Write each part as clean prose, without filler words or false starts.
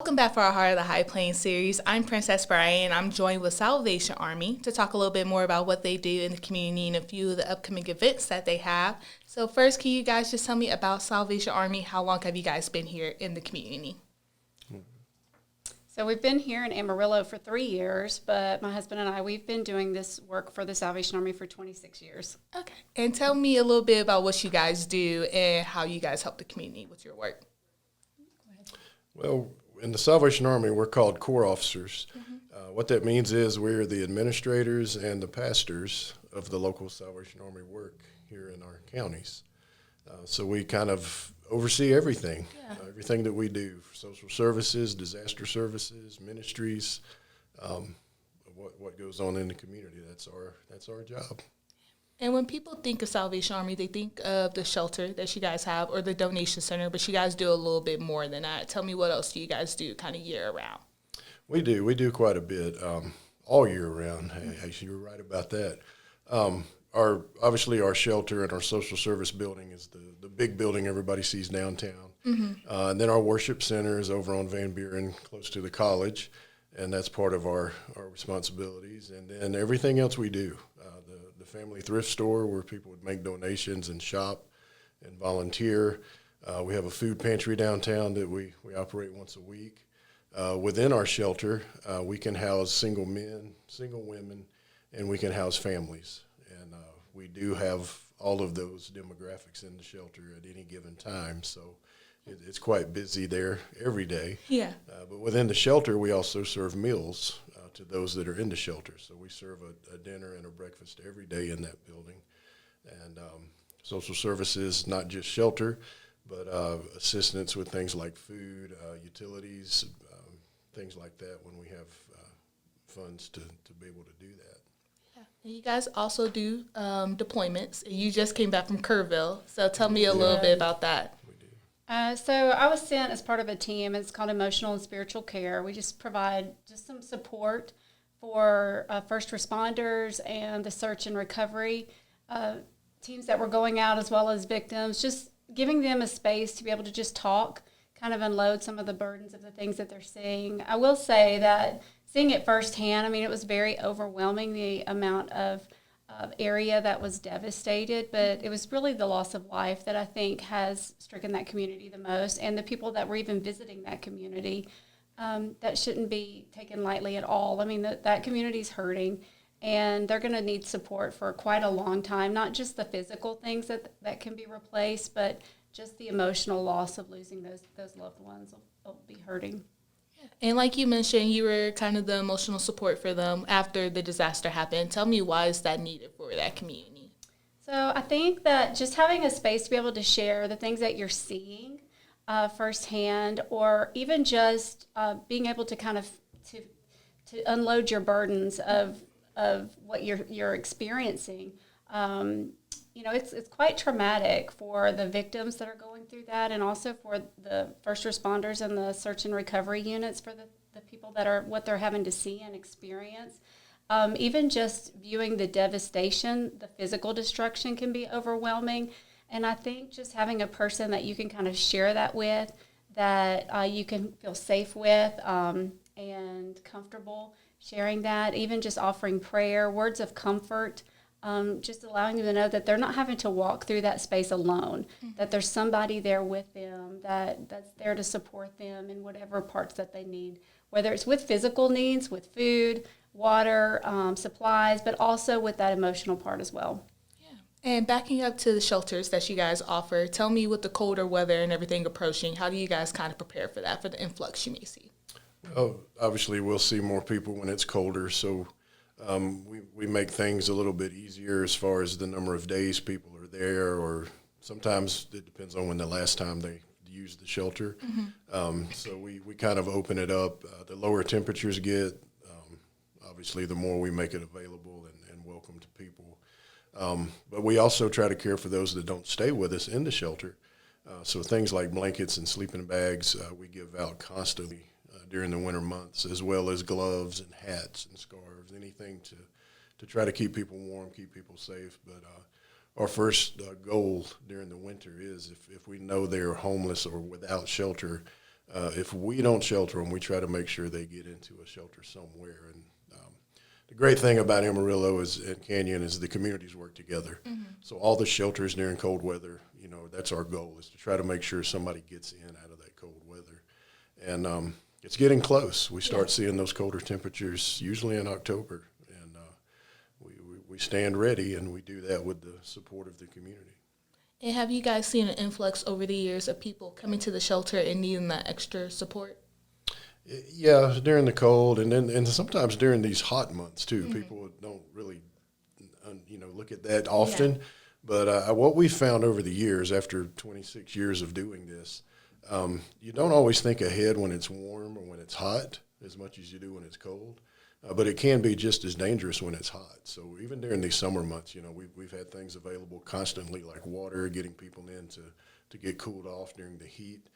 Welcome back for our Heart of the High Plains series. I'm Princess Brian. I'm joined with Salvation Army to talk a little bit more about what they do in the community and a few of the upcoming events that they have. So first, can you guys just tell me about Salvation Army? How long have you guys been here in the community? So we've been here in Amarillo for 3 years, but my husband and I, we've been doing this work for the Salvation Army for 26 years. Okay. And tell me a little bit about what you guys do and how you guys help the community with your work. Well, in the Salvation Army, we're called Corps officers. What that means is we're the administrators and the pastors of the local Salvation Army work here in our counties. So we kind of oversee everything, everything that we do, social services, disaster services, ministries, what goes on in the community. That's our job. And when people think of Salvation Army, they think of the shelter that you guys have or the donation center, but you guys do a little bit more than that. Tell me, what else do you guys do kind of year round? We do quite a bit all year round. Actually, you're right about that. Our shelter and our social service building is the big building everybody sees downtown. And then our worship center is over on Van Buren, close to the college, and that's part of our responsibilities. And then everything else we do, the family thrift store where people would make donations and shop and volunteer. We have a food pantry downtown that we operate once a week. Within our shelter, we can house single men, single women, and we can house families. And we do have all of those demographics in the shelter at any given time. So it's quite busy there every day. Yeah. But within the shelter, we also serve meals to those that are in the shelter. So we serve a dinner and a breakfast every day in that building. And social services, not just shelter, but assistance with things like food, utilities, things like that when we have funds to be able to do that. Yeah. And you guys also do deployments. You just came back from Kerrville, so tell me a little bit about that. So I was sent as part of a team. It's called Emotional and Spiritual Care. We just provide just some support for first responders and the search and recovery teams that were going out, as well as victims, just giving them a space to be able to just talk, kind of unload some of the burdens of the things that they're seeing. I will say that seeing it firsthand, I mean, it was very overwhelming, the amount of area that was devastated, but it was really the loss of life that I think has stricken that community the most, and the people that were even visiting that community. That shouldn't be taken lightly at all. I mean, that community's hurting, and they're going to need support for quite a long time, not just the physical things that can be replaced, but just the emotional loss of losing those loved ones will be hurting. And like you mentioned, you were kind of the emotional support for them after the disaster happened. Tell me, why is that needed for that community? So I think that just having a space to be able to share the things that you're seeing firsthand, or even just being able to kind of to unload your burdens of what you're experiencing. It's quite traumatic for the victims that are going through that, and also for the first responders and the search and recovery units, for the people that are what they're having to see and experience. Even just viewing the devastation, the physical destruction can be overwhelming. And I think just having a person that you can kind of share that with, that you can feel safe with and comfortable sharing that, even just offering prayer, words of comfort, just allowing them to know that they're not having to walk through that space alone, that there's somebody there with them that's there to support them in whatever parts that they need, whether it's with physical needs, with food, water, supplies, but also with that emotional part as well. And backing up to the shelters that you guys offer, tell me, with the colder weather and everything approaching, how do you guys kind of prepare for that, for the influx you may see? Oh, obviously, we'll see more people when it's colder, so we make things a little bit easier as far as the number of days people are there, or sometimes it depends on when the last time they used the shelter. So we kind of open it up. The lower temperatures get, obviously, the more we make it available and welcome to people. But we also try to care for those that don't stay with us in the shelter. So things like blankets and sleeping bags we give out constantly during the winter months, as well as gloves and hats and scarves, anything to try to keep people warm, keep people safe. But our first goal during the winter is if we know they're homeless or without shelter, if we don't shelter them, we try to make sure they get into a shelter somewhere. And the great thing about Amarillo and Canyon is the communities work together. So all the shelters during cold weather, that's our goal, is to try to make sure somebody gets in out of that cold weather. And it's getting close. We start seeing those colder temperatures usually in October. And we stand ready, and we do that with the support of the community. And have you guys seen an influx over the years of people coming to the shelter and needing that extra support? Yeah, during the cold, and sometimes during these hot months too. People don't really, look at that often. Yeah. But what we found over the years, after 26 years of doing this, you don't always think ahead when it's warm or when it's hot as much as you do when it's cold. But it can be just as dangerous when it's hot. So even during these summer months, we've had things available constantly, like water, getting people in to get cooled off during the heat.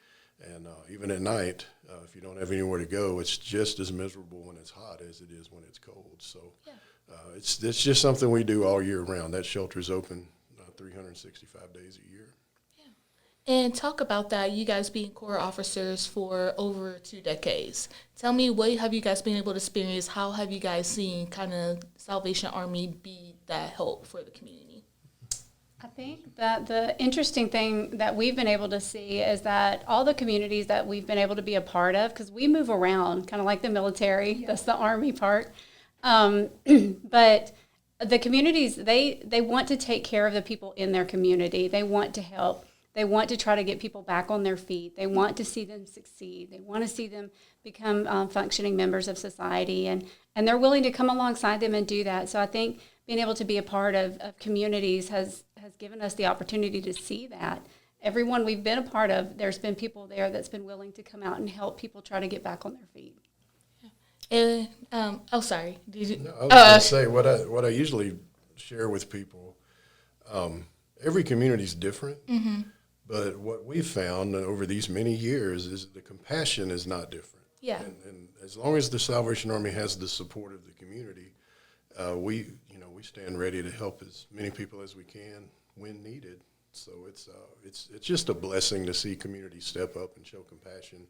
And even at night, if you don't have anywhere to go, it's just as miserable when it's hot as it is when it's cold. So it's just something we do all year round. That shelter is open 365 days a year. And talk about that, you guys being Corps officers for over 2 decades. Tell me, what have you guys been able to experience? How have you guys seen kind of Salvation Army be that help for the community? I think that the interesting thing that we've been able to see is that all the communities that we've been able to be a part of, because we move around, kind of like the military, that's the Army part. But the communities, they want to take care of the people in their community. They want to help. They want to try to get people back on their feet. They want to see them succeed. They want to see them become functioning members of society, and they're willing to come alongside them and do that. So I think being able to be a part of communities has given us the opportunity to see that. Everyone we've been a part of, there's been people there that's been willing to come out and help people try to get back on their feet. And sorry. Did you? No, I was going to say what I usually share with people. Every community is different. But what we've found over these many years is the compassion is not different. Yeah. And as long as the Salvation Army has the support of the community, we stand ready to help as many people as we can when needed. So it's just a blessing to see communities step up and show compassion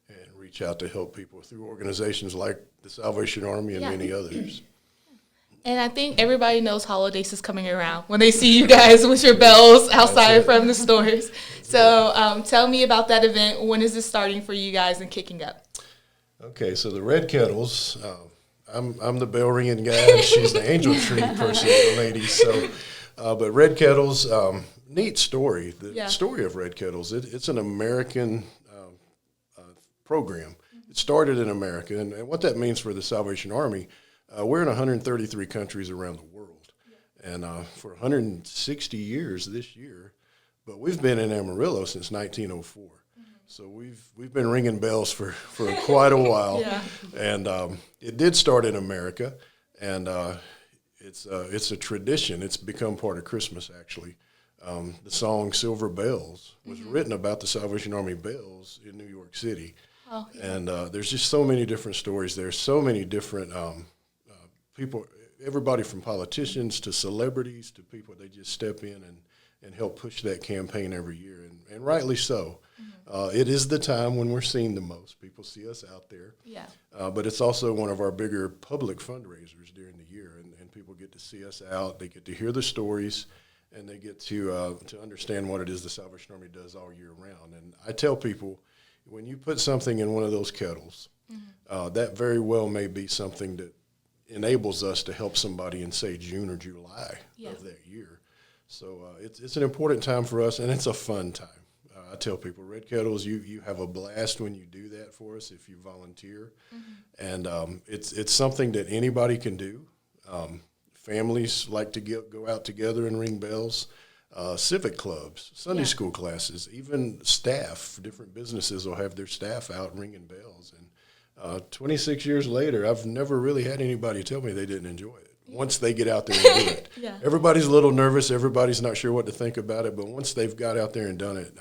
and reach out to help people through organizations like the Salvation Army and many others. And I think everybody knows holidays is coming around when they see you guys with your bells outside from the stores. So tell me about that event. When is it starting for you guys and kicking up? Okay, so the Red Kettles, I'm the bell ringing guy, and she's the angel tree person, the lady. So, but Red Kettles, neat story. The story of Red Kettles, it's an American program. It started in America, and what that means for the Salvation Army, we're in 133 countries around the world, and for 160 years this year, but we've been in Amarillo since 1904. So we've been ringing bells for quite a while, and it did start in America, and it's a tradition. It's become part of Christmas, actually. The song "Silver Bells" was written about the Salvation Army bells in New York City, and there's just so many different stories. There's so many different people, everybody from politicians to celebrities to people. They just step in and help push that campaign every year, and rightly so. It is the time when we're seen the most. People see us out there. But it's also one of our bigger public fundraisers during the year, and people get to see us out. They get to hear the stories, and they get to understand what it is the Salvation Army does all year round. And I tell people, when you put something in one of those kettles, that very well may be something that enables us to help somebody in, say, June or July of that year. So it's an important time for us, and it's a fun time. I tell people, Red Kettles, you have a blast when you do that for us if you volunteer. And it's something that anybody can do. Families like to go out together and ring bells. Civic clubs, Sunday school classes, even staff, different businesses will have their staff out ringing bells. And 26 years later, I've never really had anybody tell me they didn't enjoy it. Once they get out there and do it. Everybody's a little nervous. Everybody's not sure what to think about it. But once they've got out there and done it,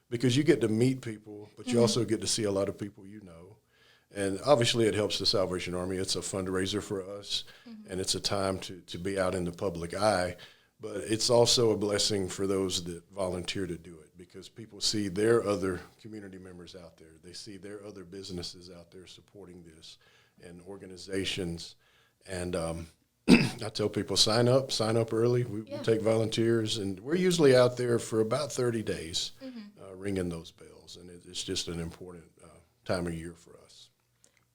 because you get to meet people, but you also get to see a lot of people you know. And obviously it helps the Salvation Army. It's a fundraiser for us, and it's a time to be out in the public eye. but it's also a blessing for those that volunteer to do it, because people see their other community members out there. They see their other businesses out there supporting this, and organizations. And I tell people, sign up early. We take volunteers, and we're usually out there for about 30 days ringing those bells, and it's just an important time of year for us.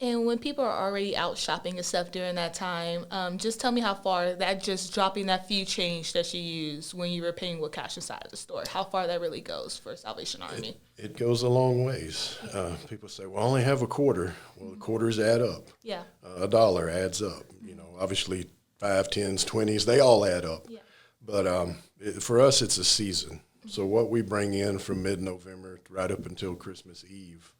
And when people are already out shopping and stuff during that time, just tell me how far that just dropping that few change that you use when you were paying with cash inside of the store, how far that really goes for Salvation Army. It goes a long ways. People say, well, I only have a quarter. Well, the quarters add up. Yeah. $1 adds up. You know, obviously 5, 10s, 20s, they all add up. Yeah. But for us, it's a season. So what we bring in from mid-November right up until Christmas Eve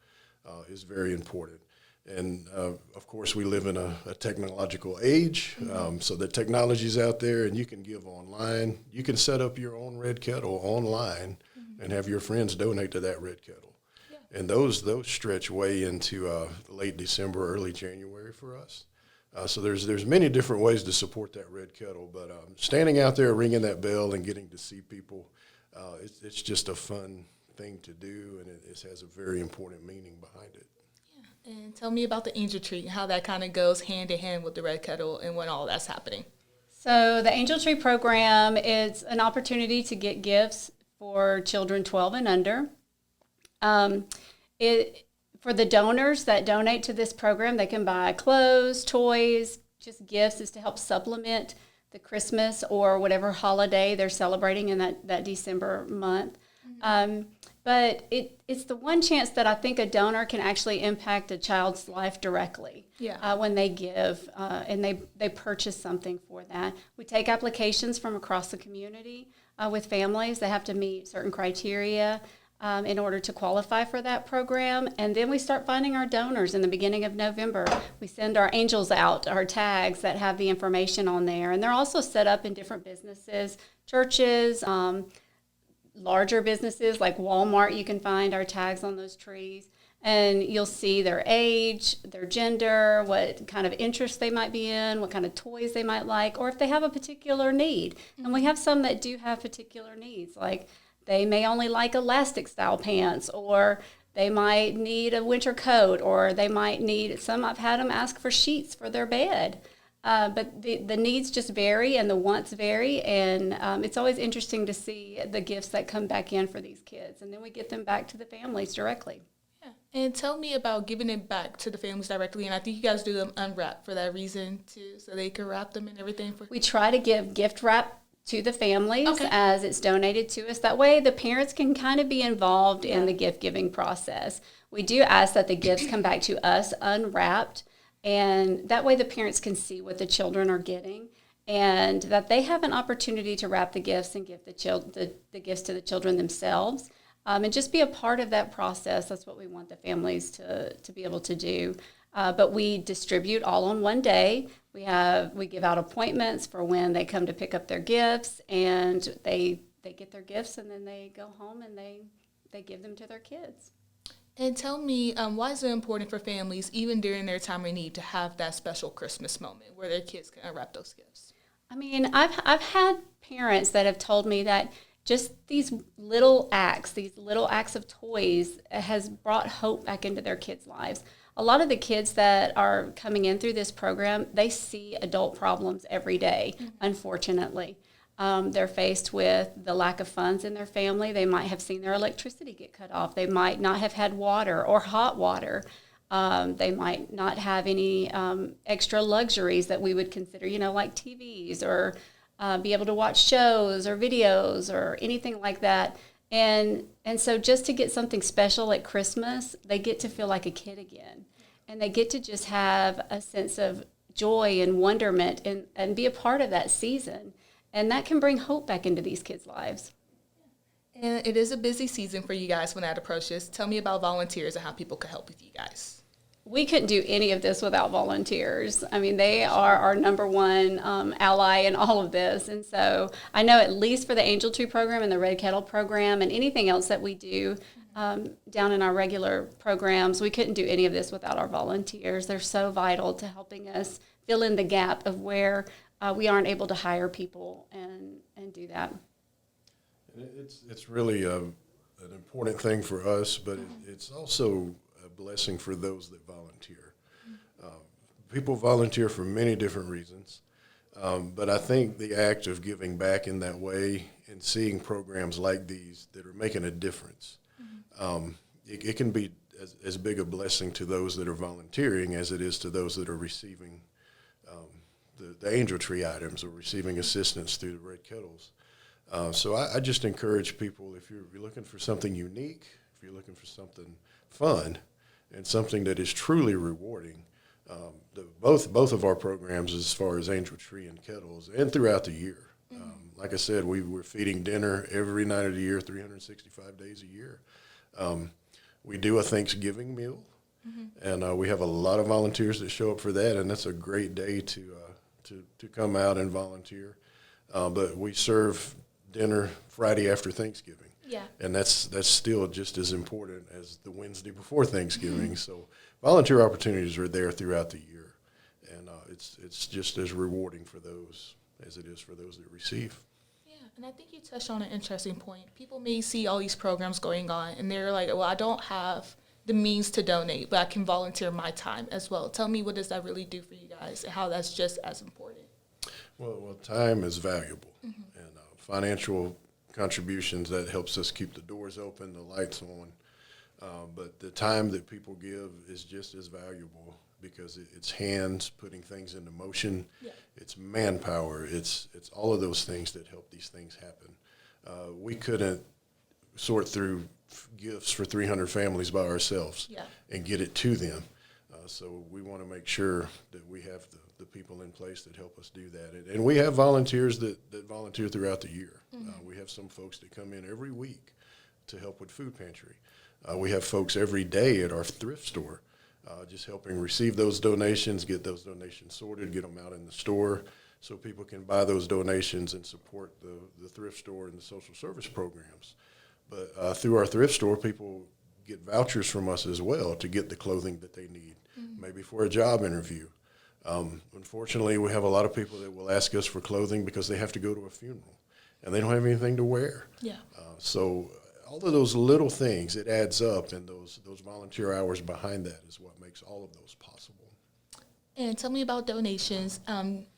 is very important. And, of course, we live in a technological age, so the technology's out there, and you can give online. You can set up your own red kettle online and have your friends donate to that red kettle. Yeah. And those stretch way into late December, early January for us. So there's many different ways to support that red kettle, but standing out there ringing that bell and getting to see people, it's just a fun thing to do, and it has a very important meaning behind it. And tell me about the Angel Tree and how that kind of goes hand in hand with the Red Kettle and when all that's happening. So the Angel Tree program is an opportunity to get gifts for children 12 and under. For the donors that donate to this program, they can buy clothes, toys, just gifts. Is to help supplement the Christmas or whatever holiday they're celebrating in that December month. But it's the one chance that I think a donor can actually impact a child's life directly. Yeah. When they give and they purchase something for that. We take applications from across the community with families. They have to meet certain criteria in order to qualify for that program. And then we start finding our donors in the beginning of November. We send our angels out, our tags that have the information on there. And they're also set up in different businesses, churches, larger businesses like Walmart. You can find our tags on those trees, and you'll see their age, their gender, what kind of interest they might be in, what kind of toys they might like, or if they have a particular need. And we have some that do have particular needs, like they may only like elastic style pants, or they might need a winter coat, or they might need, some I've had them ask for sheets for their bed. But the needs just vary and the wants vary, and it's always interesting to see the gifts that come back in for these kids, and then we get them back to the families directly. Yeah. And tell me about giving it back to the families directly, and I think you guys do them unwrapped for that reason too, so they can wrap them and everything. We try to give gift wrap to the families Okay. as it's donated to us. That way the parents can kind of be involved in the gift giving process. We do ask that the gifts come back to us unwrapped, and that way the parents can see what the children are getting, and that they have an opportunity to wrap the gifts and give the gifts to the children themselves, and just be a part of that process. That's what we want the families to be able to do. But we distribute all on one day. We give out appointments for when they come to pick up their gifts, and they get their gifts, and then they go home and they give them to their kids. And tell me, why is it important for families, even during their time of need, to have that special Christmas moment where their kids can unwrap those gifts? I mean, I've had parents that have told me that just these little acts of toys has brought hope back into their kids' lives. A lot of the kids that are coming in through this program, they see adult problems every day, unfortunately. They're faced with the lack of funds in their family. They might have seen their electricity get cut off. They might not have had water or hot water. They might not have any extra luxuries that we would consider, like TVs or be able to watch shows or videos or anything like that. And so just to get something special at Christmas, they get to feel like a kid again. And they get to just have a sense of joy and wonderment and be a part of that season. And that can bring hope back into these kids' lives. And it is a busy season for you guys when that approaches. Tell me about volunteers and how people can help with you guys. We couldn't do any of this without volunteers. I mean, they are our number one ally in all of this. And so I know at least for the Angel Tree program and the Red Kettle program and anything else that we do down in our regular programs, we couldn't do any of this without our volunteers. They're so vital to helping us fill in the gap of where we aren't able to hire people and and do that. And it's really an important thing for us, but it's also a blessing for those that volunteer. People volunteer for many different reasons, but I think the act of giving back in that way and seeing programs like these that are making a difference, it can be as big a blessing to those that are volunteering as it is to those that are receiving the Angel Tree items or receiving assistance through the Red Kettles. So I just encourage people, if you're looking for something unique, if you're looking for something fun and something that is truly rewarding, both of our programs as far as Angel Tree and Kettles and throughout the year. Like I said, we're feeding dinner every night of the year, 365 days a year. We do a Thanksgiving meal, and we have a lot of volunteers that show up for that, and that's a great day to come out and volunteer. But we serve dinner Friday after Thanksgiving. Yeah. And that's still just as important as the Wednesday before Thanksgiving. So volunteer opportunities are there throughout the year, and it's just as rewarding for those as it is for those that receive. Yeah, and I think you touched on an interesting point. People may see all these programs going on, and they're like, well, I don't have the means to donate, but I can volunteer my time as well. Tell me, what does that really do for you guys and how that's just as important? Well, time is valuable, and financial contributions, that helps us keep the doors open, the lights on. But the time that people give is just as valuable because it's hands putting things into motion. Yeah. It's manpower. It's all of those things that help these things happen. We couldn't sort through gifts for 300 families by ourselves and get it to them. So we want to make sure that we have the people in place that help us do that. And we have volunteers that volunteer throughout the year. We have some folks that come in every week to help with food pantry. We have folks every day at our thrift store just helping receive those donations, get those donations sorted, get them out in the store so people can buy those donations and support the thrift store and the social service programs. But through our thrift store, people get vouchers from us as well to get the clothing that they need, maybe for a job interview. Unfortunately, we have a lot of people that will ask us for clothing because they have to go to a funeral and they don't have anything to wear. Yeah. So all of those little things, it adds up, and those volunteer hours behind that is what makes all of those possible. And tell me about donations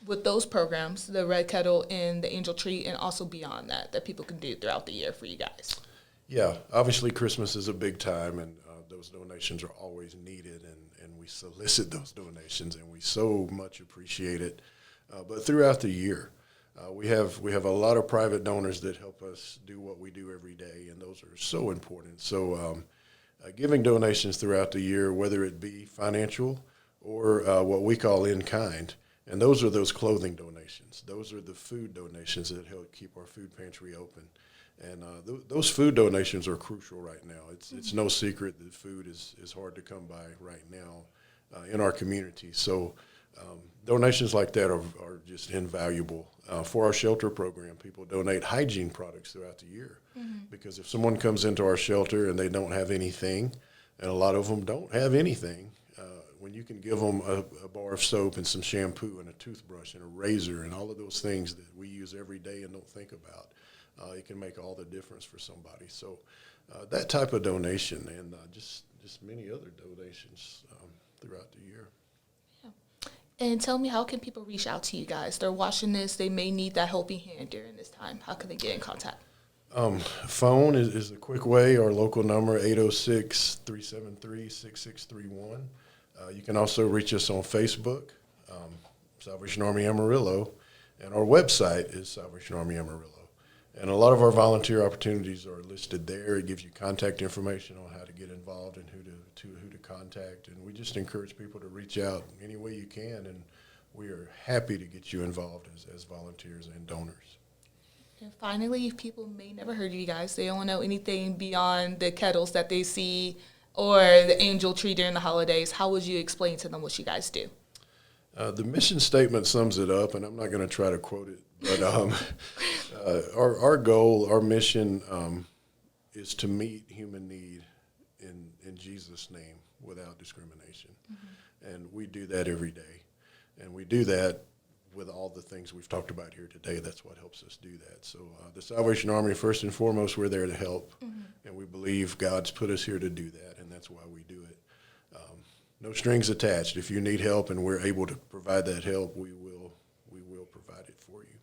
with those programs, the Red Kettle and the Angel Tree, and also beyond that people can do throughout the year for you guys. Yeah, obviously Christmas is a big time, and those donations are always needed, and we solicit those donations, and we so much appreciate it. But throughout the year, we have a lot of private donors that help us do what we do every day, and those are so important. So giving donations throughout the year, whether it be financial or what we call in kind, and those are those clothing donations. Those are the food donations that help keep our food pantry open. And those food donations are crucial right now. It's no secret that food is hard to come by right now in our community. So donations like that are just invaluable. For our shelter program, people donate hygiene products throughout the year because if someone comes into our shelter and they don't have anything, and a lot of them don't have anything, when you can give them a bar of soap and some shampoo and a toothbrush and a razor and all of those things that we use every day and don't think about, it can make all the difference for somebody. So that type of donation and just many other donations throughout the year. Yeah. And tell me, how can people reach out to you guys? They're watching this. They may need that helping hand during this time. How can they get in contact? Phone is a quick way. Our local number, 806-373-6631. You can also reach us on Facebook, Salvation Army Amarillo, and our website is Salvation Army Amarillo. And a lot of our volunteer opportunities are listed there. It gives you contact information on how to get involved and who to contact. And we just encourage people to reach out any way you can, and we are happy to get you involved as volunteers and donors. And finally, if people may never heard of you guys, they don't know anything beyond the kettles that they see or the Angel Tree during the holidays, how would you explain to them what you guys do? The mission statement sums it up, and I'm not going to try to quote it, but our goal, our mission is to meet human need in Jesus' name without discrimination. And we do that every day. And we do that with all the things we've talked about here today, that's what helps us do that. So the Salvation Army, first and foremost, we're there to help, and we believe God's put us here to do that, and that's why we do it. No strings attached. If you need help and we're able to provide that help, we will provide it for you.